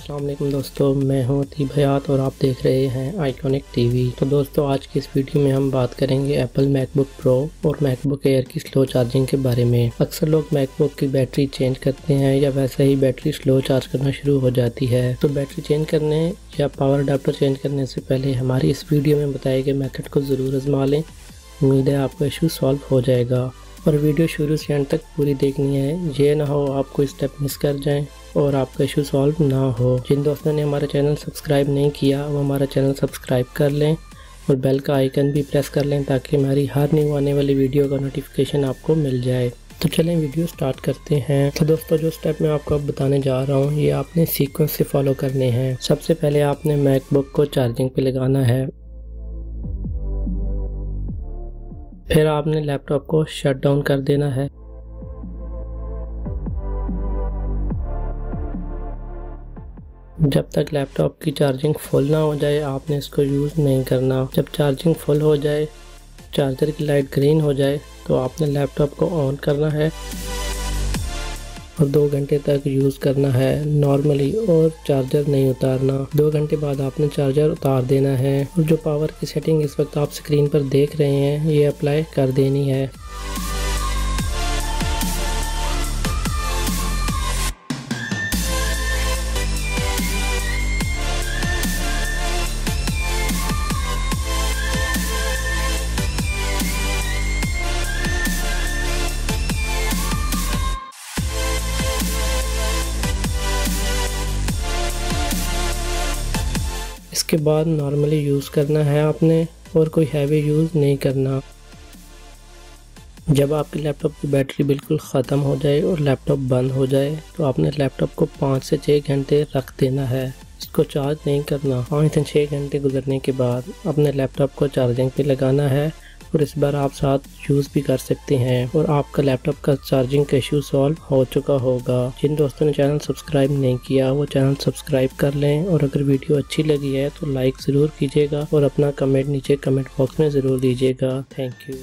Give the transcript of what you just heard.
अस्सलाम वालेकुम दोस्तों, मैं हूं अतीब हयात और आप देख रहे हैं आइकॉनिक टीवी। तो दोस्तों आज की इस वीडियो में हम बात करेंगे एप्पल मैकबुक प्रो और मैकबुक एयर की स्लो चार्जिंग के बारे में। अक्सर लोग मैकबुक की बैटरी चेंज करते हैं या वैसे ही बैटरी स्लो चार्ज करना शुरू हो जाती है। तो बैटरी चेंज करने या पावर अडाप्टर चेंज करने से पहले हमारी इस वीडियो में बताए गए मेथड को ज़रूर आजमा लें। उम्मीद है आपका इशू सॉल्व हो जाएगा और वीडियो शुरू से एंड तक पूरी देखनी है। ये ना हो आप कोई स्टेप मिस कर जाएं और आपका इशू सॉल्व ना हो। जिन दोस्तों ने हमारा चैनल सब्सक्राइब नहीं किया वो हमारा चैनल सब्सक्राइब कर लें और बेल का आइकन भी प्रेस कर लें ताकि हमारी हर न्यू आने वाली वीडियो का नोटिफिकेशन आपको मिल जाए। तो चलें वीडियो स्टार्ट करते हैं। तो दोस्तों जो स्टेप मैं आपको अब बताने जा रहा हूँ ये आपने सीक्वेंस से फॉलो करने हैं। सबसे पहले आपने मैकबुक को चार्जिंग पे लगाना है, फिर आपने लैपटॉप को शट डाउन कर देना है। जब तक लैपटॉप की चार्जिंग फुल ना हो जाए आपने इसको यूज़ नहीं करना। जब चार्जिंग फुल हो जाए, चार्जर की लाइट ग्रीन हो जाए तो आपने लैपटॉप को ऑन करना है और 2 घंटे तक यूज़ करना है नॉर्मली और चार्जर नहीं उतारना। 2 घंटे बाद आपने चार्जर उतार देना है और जो पावर की सेटिंग इस वक्त आप स्क्रीन पर देख रहे हैं ये अप्लाई कर देनी है। इसके बाद नॉर्मली यूज़ करना है आपने और कोई हैवी यूज़ नहीं करना। जब आपके लैपटॉप की बैटरी बिल्कुल ख़त्म हो जाए और लैपटॉप बंद हो जाए तो आपने लैपटॉप को 5 से 6 घंटे रख देना है। इसको चार्ज नहीं करना। 5 से 6 घंटे गुजरने के बाद अपने लैपटॉप को चार्जिंग पे लगाना है और इस बार आप साथ यूज़ भी कर सकते हैं और आपका लैपटॉप का चार्जिंग का इशू सॉल्व हो चुका होगा। जिन दोस्तों ने चैनल सब्सक्राइब नहीं किया वो चैनल सब्सक्राइब कर लें और अगर वीडियो अच्छी लगी है तो लाइक ज़रूर कीजिएगा और अपना कमेंट नीचे कमेंट बॉक्स में ज़रूर दीजिएगा। Thank you.